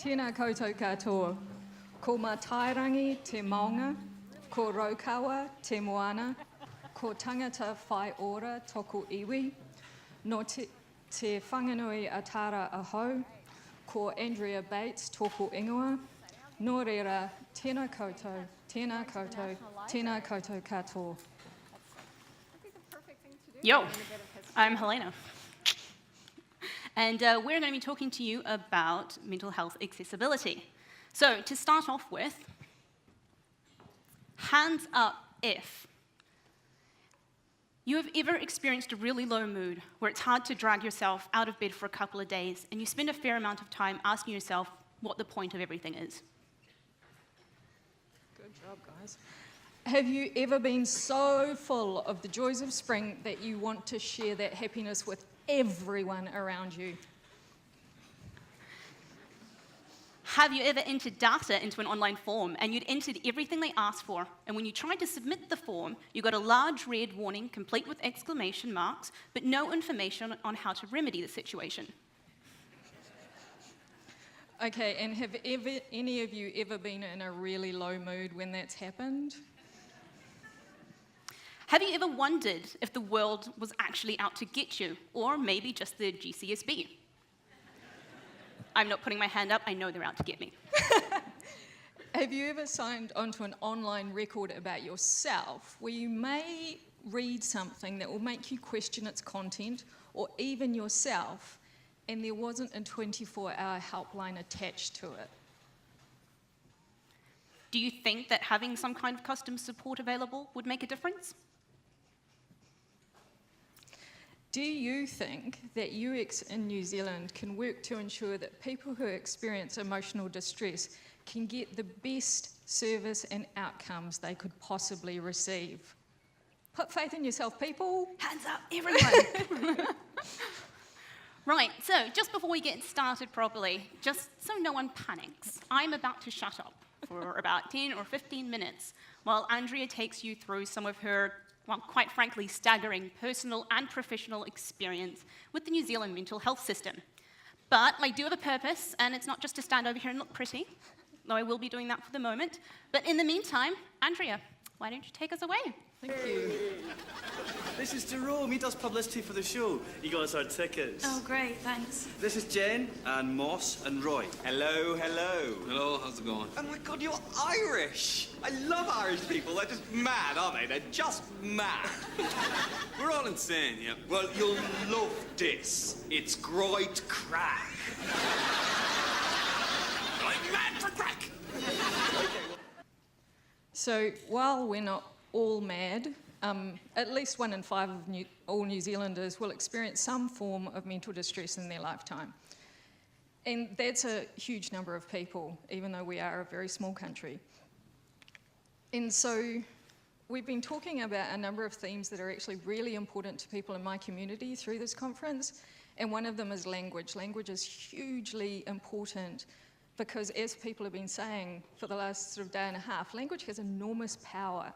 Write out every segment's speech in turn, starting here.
Tēnā koutou katoa. Ko mātairangi te maunga, ko raukawa te moana, ko tangata whai ora toko iwi, no te whanganui atara ahau, ko Andrea Bate toko ingoa, nō reira, tēnā koutou, tēnā koutou, tēnā koutou katoa. Yo, I'm Helena. And we're going to be talking to you about mental health accessibility. So to start off with, hands up if you have ever experienced a really low mood where it's hard to drag yourself out of bed for a couple of days and you spend a fair amount of time asking yourself what the point of everything is. Good job, guys. Have you ever been so full of the joys of spring that you want to share that happiness with everyone around you? Have you ever entered data into an online form and you'd entered everything they asked for, and when you tried to submit the form, you got a large red warning complete with exclamation marks, but no information on how to remedy the situation? Okay, and have any of you ever been in a really low mood when that's happened? Have you ever wondered if the world was actually out to get you, or maybe just the GCSB? I'm not putting my hand up, I know they're out to get me. Have you ever signed onto an online record about yourself where you may read something that will make you question its content, or even yourself, and there wasn't a 24-hour helpline attached to it? Do you think that having some kind of custom support available would make a difference? Do you think that UX in New Zealand can work to ensure that people who experience emotional distress can get the best service and outcomes they could possibly receive? Put faith in yourself, people. Hands up, everyone. Right, so just before we get started properly, just so no one panics, I'm about to shut up for about 10 or 15 minutes while Andrea takes you through some of her, well, quite frankly, staggering personal and professional experience with the New Zealand mental health system. But I do have a purpose, and it's not just to stand over here and look pretty, though I will be doing that for the moment. But in the meantime, Andrea, why don't you take us away? Thank you. This is Jerome. He does publicity for the show. He got us our tickets. Oh, great, thanks. This is Jen and Moss and Roy. Hello, hello. Hello, how's it going? Oh my God, you're Irish. I love Irish people. They're just mad, aren't they? They're just mad. We're all insane, yep. Well, you'll love this. It's great crack. I'm mad for crack. So while we're not all mad, at least 1 in 5 of all New Zealanders will experience some form of mental distress in their lifetime. And that's a huge number of people, even though we are a very small country. And so we've been talking about a number of themes that are actually really important to people in my community through this conference, and one of them is language. Language is hugely important because, as people have been saying for the last sort of day and a half, language has enormous power.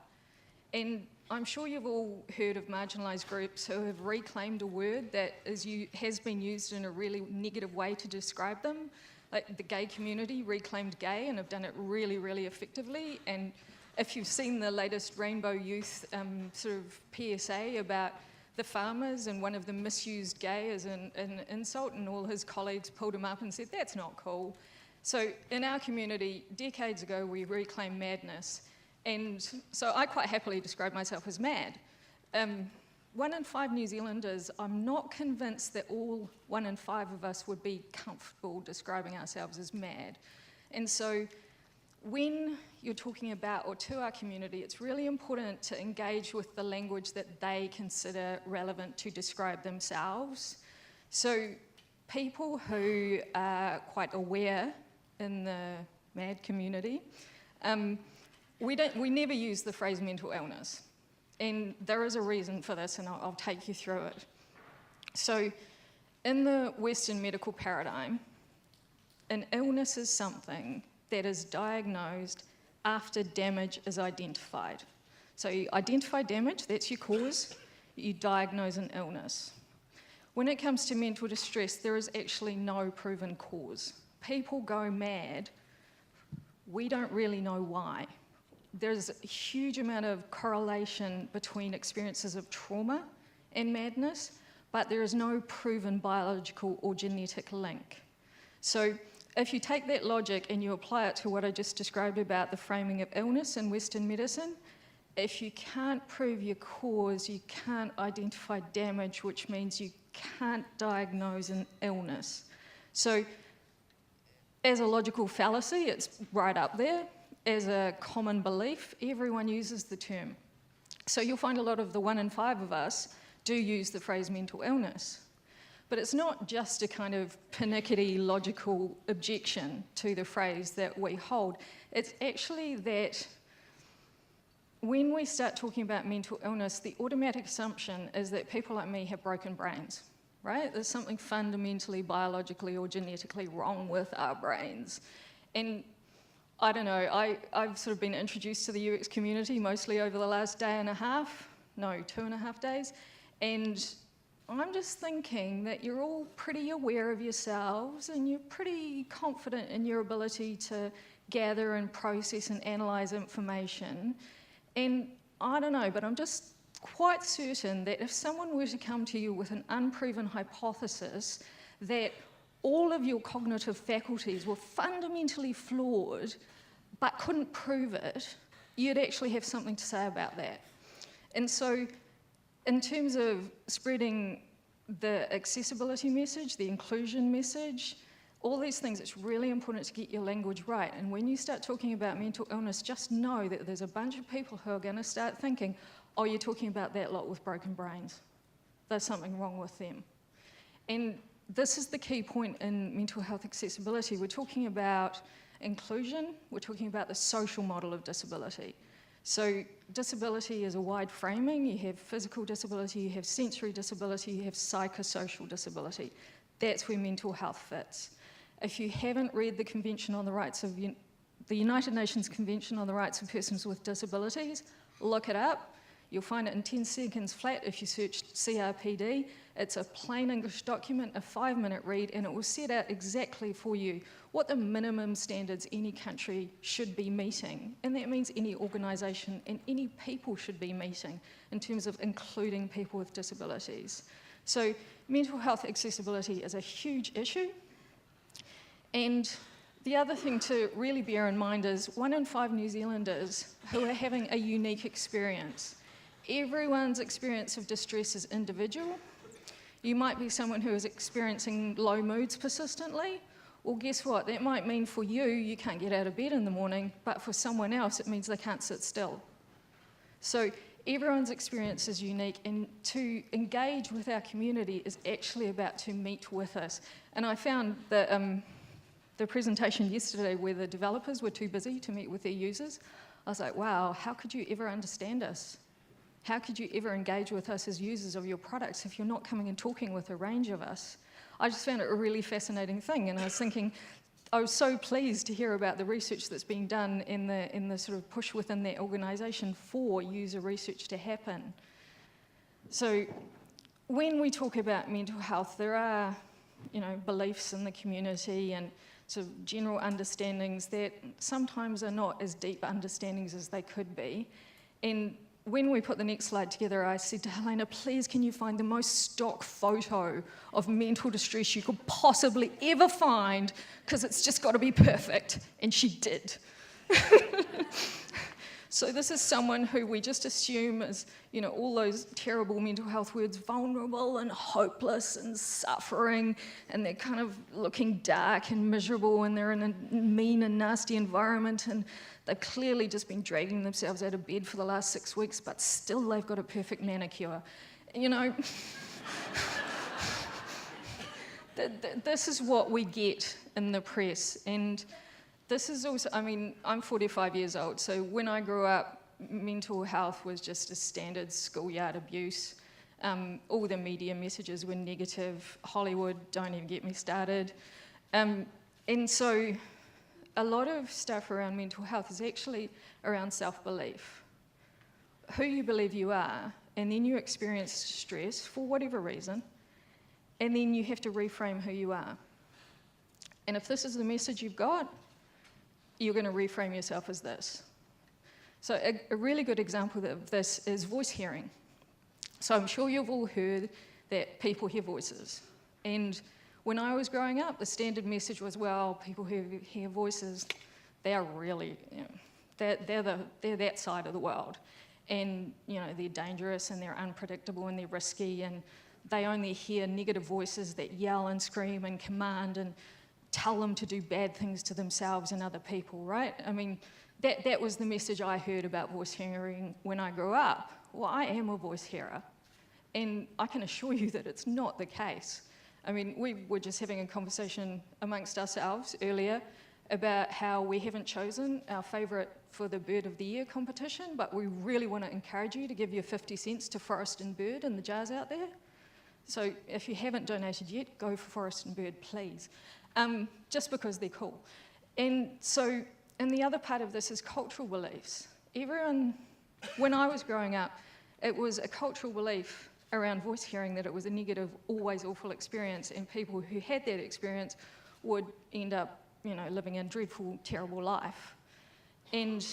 And I'm sure you've all heard of marginalised groups who have reclaimed a word that has been used in a really negative way to describe them. Like the gay community reclaimed gay and have done it really, really effectively. And if you've seen the latest Rainbow Youth sort of PSA about the farmers, and one of them misused gay as an insult, and all his colleagues pulled him up and said, that's not cool. So in our community, decades ago, we reclaimed madness. And so I quite happily describe myself as mad. 1 in 5 New Zealanders, I'm not convinced that all 1 in 5 of us would be comfortable describing ourselves as mad. And so when you're talking about or to our community, it's really important to engage with the language that they consider relevant to describe themselves. So people who are quite aware in the mad community, we never use the phrase mental illness, and there is a reason for this, and I'll take you through it. So in the Western medical paradigm, an illness is something that is diagnosed after damage is identified. So you identify damage, that's your cause, you diagnose an illness. When it comes to mental distress, there is actually no proven cause. people go mad, we don't really know why. There's a huge amount of correlation between experiences of trauma and madness, but there is no proven biological or genetic link. So if you take that logic and you apply it to what I just described about the framing of illness in Western medicine, if you can't prove your cause, you can't identify damage, which means you can't diagnose an illness. So as a logical fallacy, it's right up there. As a common belief, everyone uses the term. So you'll find a lot of the 1 in 5 of us do use the phrase mental illness. But it's not just a kind of pernickety logical objection to the phrase that we hold. It's actually that when we start talking about mental illness, the automatic assumption is that people like me have broken brains, right? There's something fundamentally biologically or genetically wrong with our brains. And I don't know, I've sort of been introduced to the UX community mostly over the last 2.5 days, and I'm just thinking that you're all pretty aware of yourselves and you're pretty confident in your ability to gather and process and analyse information. And I don't know, but I'm just quite certain that if someone were to come to you with an unproven hypothesis that all of your cognitive faculties were fundamentally flawed but couldn't prove it, you'd actually have something to say about that. And so in terms of spreading the accessibility message, the inclusion message, all these things, it's really important to get your language right. And when you start talking about mental illness, just know that there's a bunch of people who are going to start thinking, oh, you're talking about that lot with broken brains. There's something wrong with them. And this is the key point in mental health accessibility. We're talking about inclusion, we're talking about the social model of disability. So disability is a wide framing. You have physical disability, you have sensory disability, you have psychosocial disability. That's where mental health fits. If you haven't read the Convention on the Rights of the United Nations Convention on the Rights of Persons with Disabilities, look it up. You'll find it in 10 seconds flat if you search CRPD. It's a plain English document, a 5-minute read, and it will set out exactly for you what the minimum standards any country should be meeting. And that means any organisation and any people should be meeting in terms of including people with disabilities. So mental health accessibility is a huge issue. And the other thing to really bear in mind is 1 in 5 New Zealanders who are having a unique experience. Everyone's experience of distress is individual. You might be someone who is experiencing low moods persistently. Well, guess what? That might mean for you, you can't get out of bed in the morning, but for someone else, it means they can't sit still. So everyone's experience is unique, and to engage with our community is actually about to meet with us. And I found that the presentation yesterday where the developers were too busy to meet with their users, I was like, wow, how could you ever understand us? How could you ever engage with us as users of your products if you're not coming and talking with a range of us? I just found it a really fascinating thing, and I was thinking, I was so pleased to hear about the research that's being done in the sort of push within that organisation for user research to happen. So when we talk about mental health, there are, beliefs in the community and sort of general understandings that sometimes are not as deep understandings as they could be. And when we put the next slide together, I said to Helena, please can you find the most stock photo of mental distress you could possibly ever find, because it's just got to be perfect. And she did. So this is someone who we just assume is, all those terrible mental health words, vulnerable and hopeless and suffering, and they're kind of looking dark and miserable, and they're in a mean and nasty environment, and they've clearly just been dragging themselves out of bed for the last 6 weeks, but still they've got a perfect manicure. This is what we get in the press. And this is also, I'm 45 years old, so when I grew up, mental health was just a standard schoolyard abuse. All the media messages were negative. Hollywood, don't even get me started. And so a lot of stuff around mental health is actually around self-belief. Who you believe you are, and then you experience stress for whatever reason, and then you have to reframe who you are. And if this is the message you've got, you're going to reframe yourself as this. So a really good example of this is voice hearing. So I'm sure you've all heard that people hear voices. And when I was growing up, the standard message was, well, people who hear voices, they're really, they're that side of the world. And, they're dangerous and they're unpredictable and they're risky and they only hear negative voices that yell and scream and command and tell them to do bad things to themselves and other people, right? I mean, that was the message I heard about voice hearing when I grew up. Well, I am a voice hearer, and I can assure you that it's not the case. I mean, we were just having a conversation amongst ourselves earlier about how we haven't chosen our favourite for the Bird of the Year competition, but we really want to encourage you to give your 50 cents to Forest and Bird in the jars out there. So if you haven't donated yet, go for Forest and Bird, please, just because they're cool. And the other part of this is cultural beliefs. When I was growing up, it was a cultural belief around voice hearing that it was a negative, always awful experience, and people who had that experience would end up, living a dreadful, terrible life. And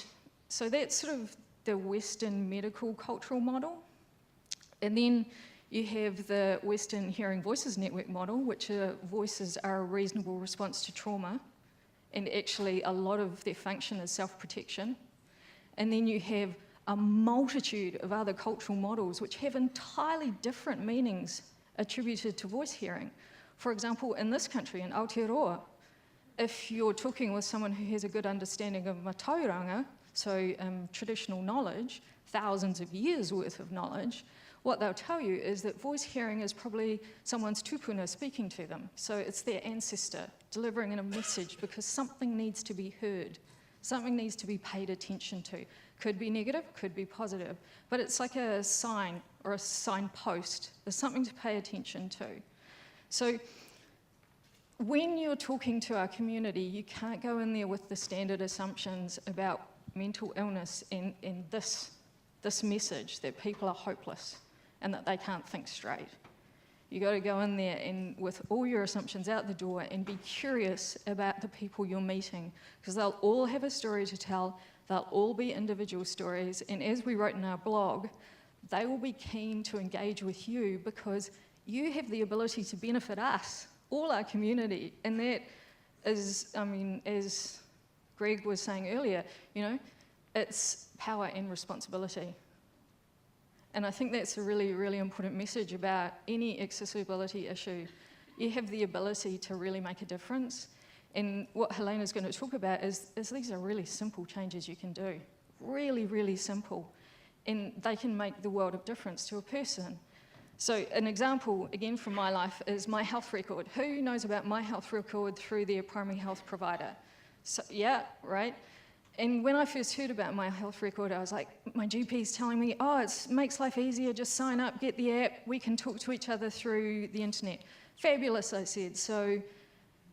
so that's sort of the Western medical cultural model. And then you have the Western Hearing Voices Network model, which voices are a reasonable response to trauma, and actually a lot of their function is self-protection. And then you have a multitude of other cultural models which have entirely different meanings attributed to voice hearing. For example, in this country, in Aotearoa, if you're talking with someone who has a good understanding of matauranga, so traditional knowledge, thousands of years worth of knowledge, what they'll tell you is that voice hearing is probably someone's tupuna speaking to them. So it's their ancestor delivering a message because something needs to be heard. Something needs to be paid attention to. Could be negative, could be positive, but it's like a sign or a signpost. There's something to pay attention to. So when you're talking to our community, you can't go in there with the standard assumptions about mental illness and this message that people are hopeless and that they can't think straight. You got to go in there and with all your assumptions out the door and be curious about the people you're meeting, because they'll all have a story to tell, they'll all be individual stories, and as we wrote in our blog, they will be keen to engage with you because you have the ability to benefit us, all our community, and that is, as Greg was saying earlier, it's power and responsibility. And I think that's a really, really important message about any accessibility issue. You have the ability to really make a difference. And what Helena's going to talk about is these are really simple changes you can do. Really, really simple. And they can make the world of difference to a person. So an example, again, from my life is my health record. Who knows about my health record through their primary health provider? So, yeah, right? And when I first heard about my health record, I was like, my GP's telling me, oh, it makes life easier, just sign up, get the app, we can talk to each other through the internet. Fabulous, I said. So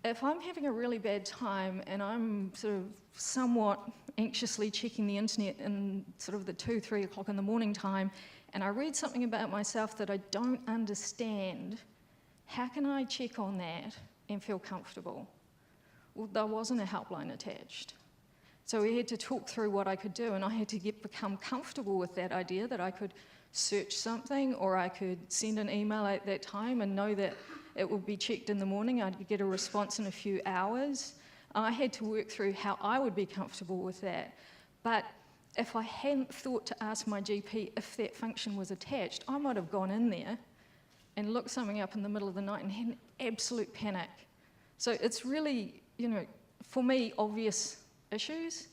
if I'm having a really bad time and I'm sort of somewhat anxiously checking the internet in sort of the 2, 3 o'clock in the morning time, and I read something about myself that I don't understand, how can I check on that and feel comfortable? Well, there wasn't a helpline attached. So we had to talk through what I could do, and I had to become comfortable with that idea that I could search something or I could send an email at that time and know that it would be checked in the morning. I'd get a response in a few hours. I had to work through how I would be comfortable with that. But if I hadn't thought to ask my GP if that function was attached, I might have gone in there and looked something up in the middle of the night and had an absolute panic. So it's really, for me, obvious issues,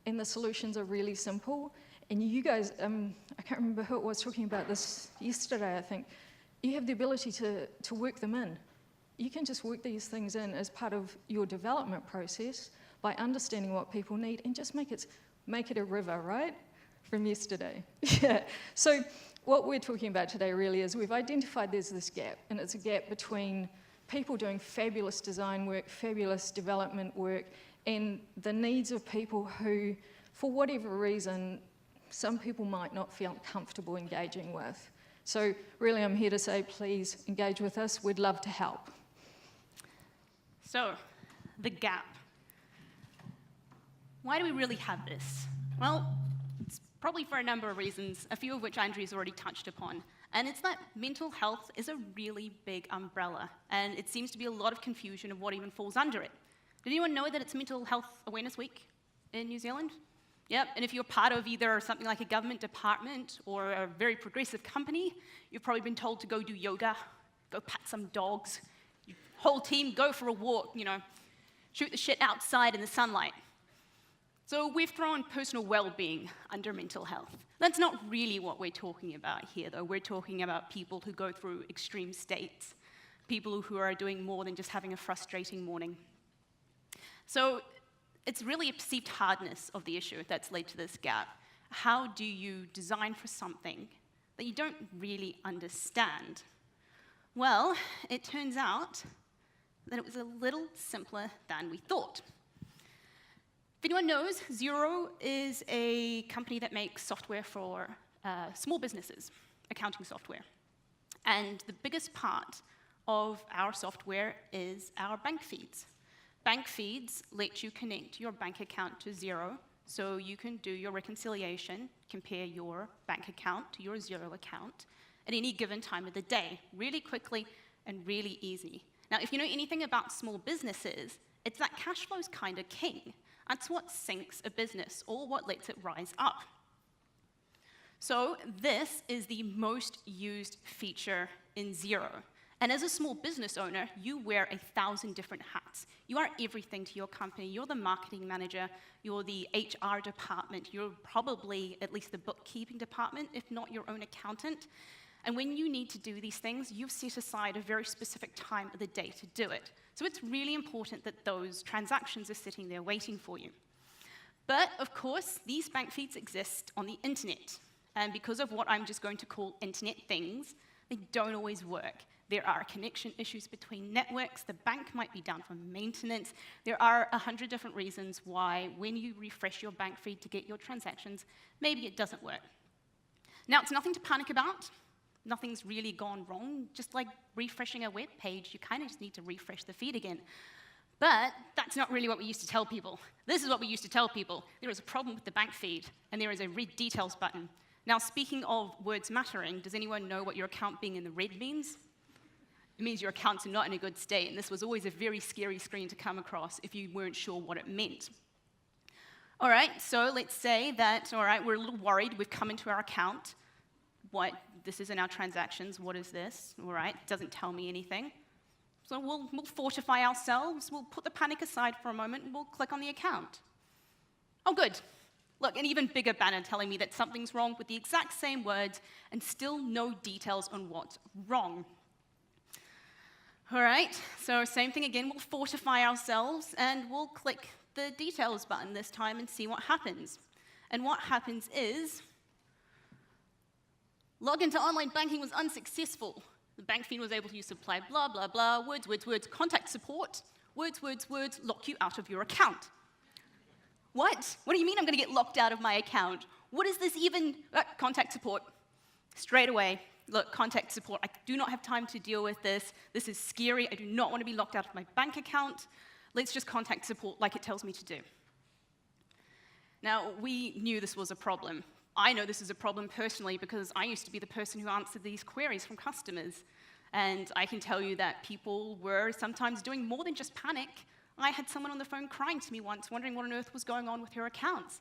and the solutions are really simple. And you guys, I can't remember who it was talking about this yesterday, I think, you have the ability to work them in. You can just work these things in as part of your development process by understanding what people need and just make it a river, right? From yesterday. Yeah. So what we're talking about today really is we've identified there's this gap, and it's a gap between people doing fabulous design work, fabulous development work, and the needs of people who, for whatever reason, some people might not feel comfortable engaging with. So really I'm here to say, please engage with us. We'd love to help. So the gap. Why do we really have this? Well, it's probably for a number of reasons, a few of which Andrea's already touched upon. And it's that mental health is a really big umbrella, and it seems to be a lot of confusion of what even falls under it. Did anyone know that it's Mental Health Awareness Week in New Zealand? Yep, and if you're part of either something like a government department or a very progressive company, you've probably been told to go do yoga, go pat some dogs, your whole team go for a walk, you know, shoot the shit outside in the sunlight. So we've thrown personal well-being under mental health. That's not really what we're talking about here, though. We're talking about people who go through extreme states, people who are doing more than just having a frustrating morning. So it's really a perceived hardness of the issue that's led to this gap. How do you design for something that you don't really understand? Well, it turns out that it was a little simpler than we thought. If anyone knows, Xero is a company that makes software for small businesses, accounting software. And the biggest part of our software is our bank feeds. Bank feeds let you connect your bank account to Xero, so you can do your reconciliation, compare your bank account to your Xero account at any given time of the day, really quickly and really easy. Now, if you know anything about small businesses, it's that cash flow's kind of king. That's what sinks a business, or what lets it rise up. So this is the most used feature in Xero. And as a small business owner, you wear 1,000 different hats. You are everything to your company. You're the marketing manager, you're the HR department, you're probably at least the bookkeeping department, if not your own accountant. And when you need to do these things, you've set aside a very specific time of the day to do it. So it's really important that those transactions are sitting there waiting for you. But of course, these bank feeds exist on the internet. And because of what I'm just going to call internet things, they don't always work. There are connection issues between networks. The bank might be down for maintenance. There are 100 different reasons why when you refresh your bank feed to get your transactions, maybe it doesn't work. Now, it's nothing to panic about. Nothing's really gone wrong. Just like refreshing a web page, you kind of just need to refresh the feed again. But that's not really what we used to tell people. This is what we used to tell people. There is a problem with the bank feed, and there is a read details button. Now, speaking of words mattering, does anyone know what your account being in the red means? It means your accounts are not in a good state, and this was always a very scary screen to come across if you weren't sure what it meant. All right, so let's say that, all right, we're a little worried. We've come into our account. This is in our transactions. What is this? All right, it doesn't tell me anything. So we'll fortify ourselves. We'll put the panic aside for a moment, and we'll click on the account. Oh, good. Look, an even bigger banner telling me that something's wrong with the exact same words and still no details on what's wrong. All right, so same thing again. We'll fortify ourselves, and we'll click the details button this time and see what happens. And what happens is, login to online banking was unsuccessful. The bank feed was able to use supply blah, blah, blah, words, words, words, contact support, words, words, words, lock you out of your account. What? What do you mean I'm going to get locked out of my account? What is this even? Contact support. Straight away. Look, contact support. I do not have time to deal with this. This is scary. I do not want to be locked out of my bank account. Let's just contact support like it tells me to do. Now, we knew this was a problem. I know this is a problem personally because I used to be the person who answered these queries from customers. And I can tell you that people were sometimes doing more than just panic. I had someone on the phone crying to me once, wondering what on earth was going on with her accounts.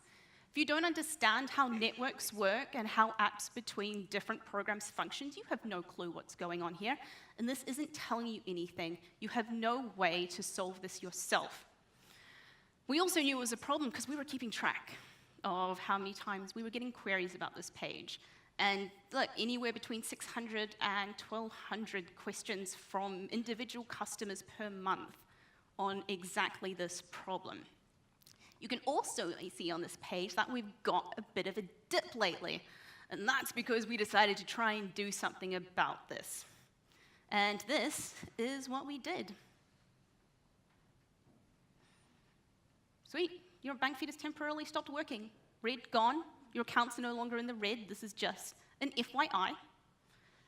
If you don't understand how networks work and how apps between different programs function, you have no clue what's going on here. And this isn't telling you anything. You have no way to solve this yourself. We also knew it was a problem because we were keeping track of how many times we were getting queries about this page. And look, anywhere between 600 and 1,200 questions from individual customers per month on exactly this problem. You can also see on this page that we've got a bit of a dip lately. And that's because we decided to try and do something about this. And this is what we did. Sweet. Your bank feed has temporarily stopped working. Red, gone. Your accounts are no longer in the red. This is just an FYI.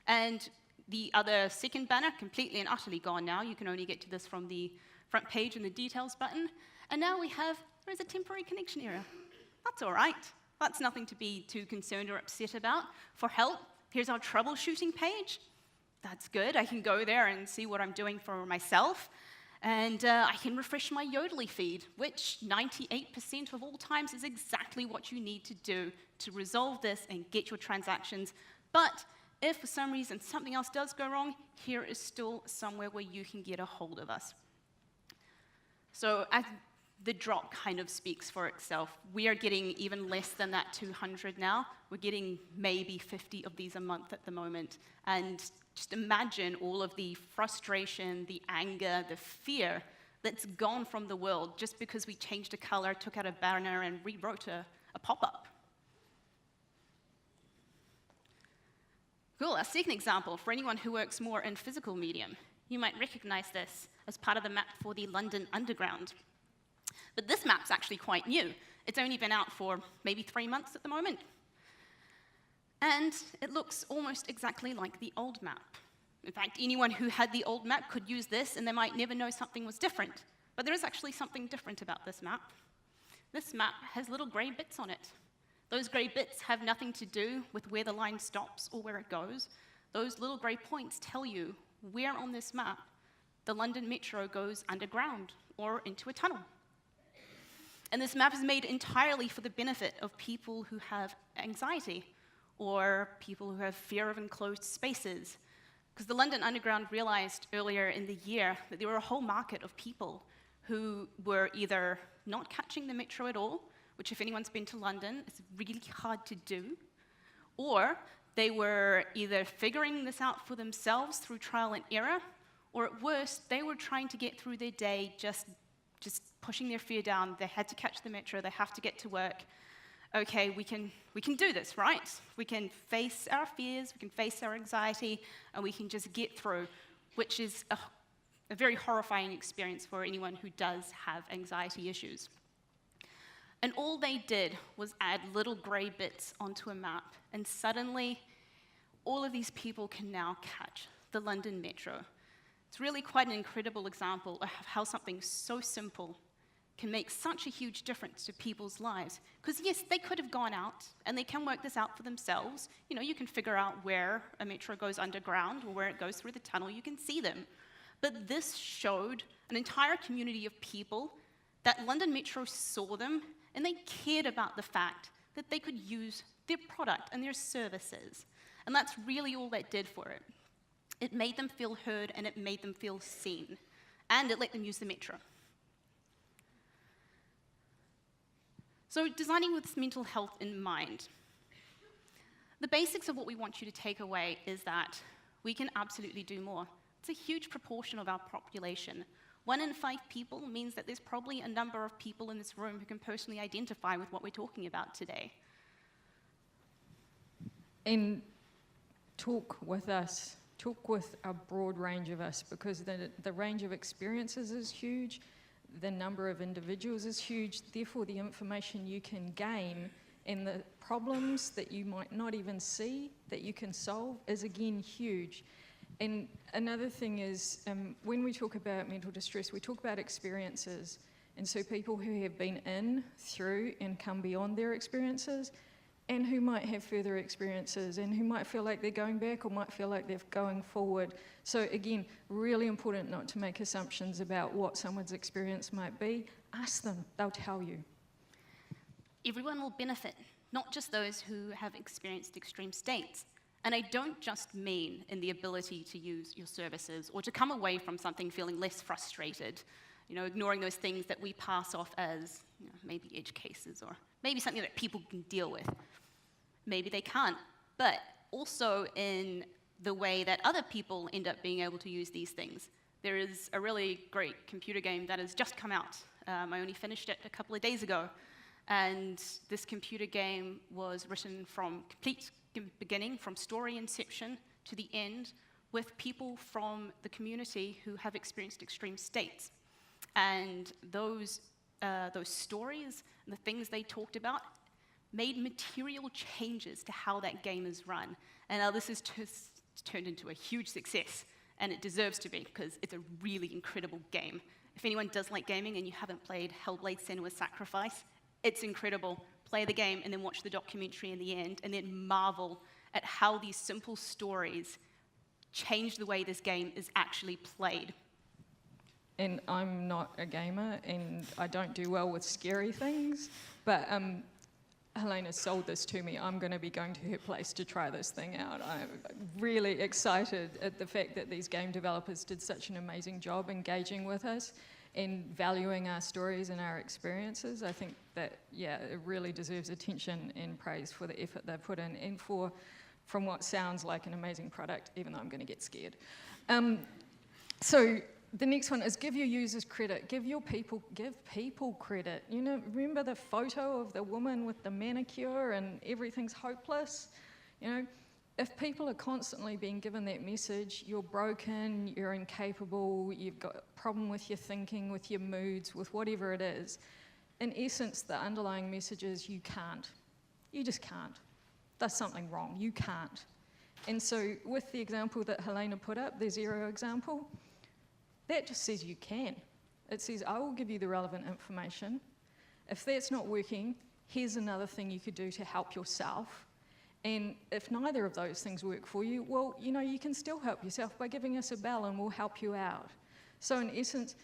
And the other second banner, completely and utterly gone now. You can only get to this from the front page and the details button, and now there is a temporary connection error. That's all right. That's nothing to be too concerned or upset about. For help, here's our troubleshooting page. That's good. I can go there and see what I'm doing for myself. And I can refresh my Yodely feed, which 98% of all times is exactly what you need to do to resolve this and get your transactions. But if for some reason something else does go wrong, here is still somewhere where you can get a hold of us. So the drop kind of speaks for itself. We are getting even less than that 200 now. We're getting maybe 50 of these a month at the moment. And just imagine all of the frustration, the anger, the fear that's gone from the world just because we changed a color, took out a banner, and rewrote a pop-up. Cool, a second example for anyone who works more in physical medium. You might recognize this as part of the map for the London Underground. But this map's actually quite new. It's only been out for maybe 3 months at the moment. And it looks almost exactly like the old map. In fact, anyone who had the old map could use this, and they might never know something was different. But there is actually something different about this map. This map has little gray bits on it. Those gray bits have nothing to do with where the line stops or where it goes. Those little gray points tell you where on this map the London Metro goes underground or into a tunnel. And this map is made entirely for the benefit of people who have anxiety or people who have fear of enclosed spaces. Because the London Underground realized earlier in the year that there were a whole market of people who were either not catching the metro at all, which if anyone's been to London, it's really hard to do, or they were either figuring this out for themselves through trial and error, or at worst, they were trying to get through their day just pushing their fear down. They had to catch the metro, they have to get to work. Okay, we can do this, right? We can face our fears, we can face our anxiety, and we can just get through, which is a very horrifying experience for anyone who does have anxiety issues. And all they did was add little gray bits onto a map, and suddenly, all of these people can now catch the London Metro. It's really quite an incredible example of how something so simple can make such a huge difference to people's lives. Because yes, they could have gone out, and they can work this out for themselves. You know, you can figure out where a metro goes underground or where it goes through the tunnel. You can see them. But this showed an entire community of people that London Metro saw them, and they cared about the fact that they could use their product and their services. And that's really all that did for it. It made them feel heard, and it made them feel seen. And it let them use the metro. So designing with mental health in mind. The basics of what we want you to take away is that we can absolutely do more. It's a huge proportion of our population. 1 in 5 people means that there's probably a number of people in this room who can personally identify with what we're talking about today. And talk with us. Talk with a broad range of us, because the range of experiences is huge, the number of individuals is huge, therefore the information you can gain and the problems that you might not even see that you can solve is again huge. And another thing is, when we talk about mental distress, we talk about experiences, and so people who have been in, through, and come beyond their experiences, and who might have further experiences, and who might feel like they're going back or might feel like they're going forward. So again, really important not to make assumptions about what someone's experience might be. Ask them, they'll tell you. Everyone will benefit, not just those who have experienced extreme states. And I don't just mean in the ability to use your services or to come away from something feeling less frustrated, ignoring those things that we pass off as maybe edge cases or maybe something that people can deal with. Maybe they can't, but also in the way that other people end up being able to use these things. There is a really great computer game that has just come out. I only finished it a couple of days ago, and this computer game was written from complete beginning, from story inception to the end, with people from the community who have experienced extreme states. And those stories, and the things they talked about, made material changes to how that game is run. And now this has turned into a huge success. and it deserves to be because it's a really incredible game. If anyone does like gaming and you haven't played Hellblade: Senua's Sacrifice, it's incredible. Play the game and then watch the documentary in the end and then marvel at how these simple stories change the way this game is actually played. And I'm not a gamer, and I don't do well with scary things, but Helena sold this to me. I'm going to be going to her place to try this thing out. I'm really excited at the fact that these game developers did such an amazing job engaging with us and valuing our stories and our experiences. I think that, yeah, it really deserves attention and praise for the effort they've put in and from what sounds like an amazing product, even though I'm going to get scared. So the next one is give your users credit. Give people credit. You know, remember the photo of the woman with the manicure and everything's hopeless? You know, if people are constantly being given that message, you're broken, you're incapable, you've got a problem with your thinking, with your moods, with whatever it is, in essence, the underlying message is you can't. You just can't. There's something wrong. You can't. And so with the example that Helena put up, the 0 example, that just says you can. It says, I will give you the relevant information. If that's not working, here's another thing you could do to help yourself. And if neither of those things work for you, well, you know, you can still help yourself by giving us a bell and we'll help you out. So in essence,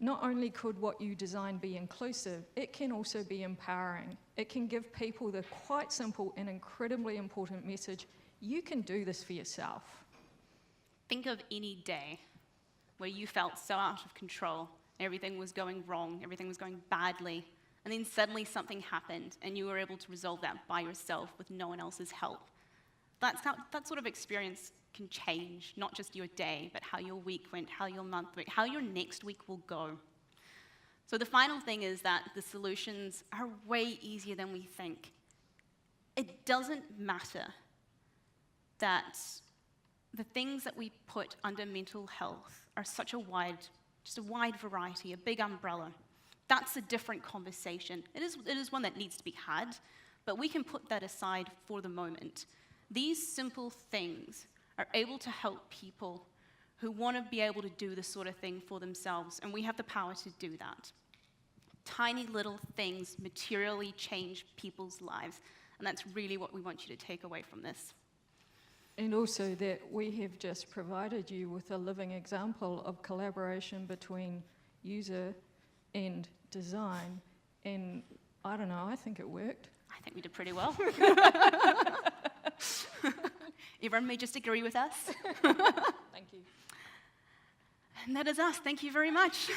not only could what you design be inclusive, it can also be empowering. It can give people the quite simple and incredibly important message, you can do this for yourself. Think of any day where you felt so out of control, everything was going wrong, everything was going badly, and then suddenly something happened and you were able to resolve that by yourself with no one else's help. That sort of experience can change not just your day, but how your week went, how your month went, how your next week will go. So the final thing is that the solutions are way easier than we think. It doesn't matter that the things that we put under mental health are such a wide variety, a big umbrella. That's a different conversation. It is one that needs to be had, but we can put that aside for the moment. These simple things are able to help people who want to be able to do this sort of thing for themselves, and we have the power to do that. Tiny little things materially change people's lives, and that's really what we want you to take away from this. And also that we have just provided you with a living example of collaboration between user and design. And I don't know, I think it worked. I think we did pretty well. Everyone may just agree with us. Thank you. And that is us. Thank you very much.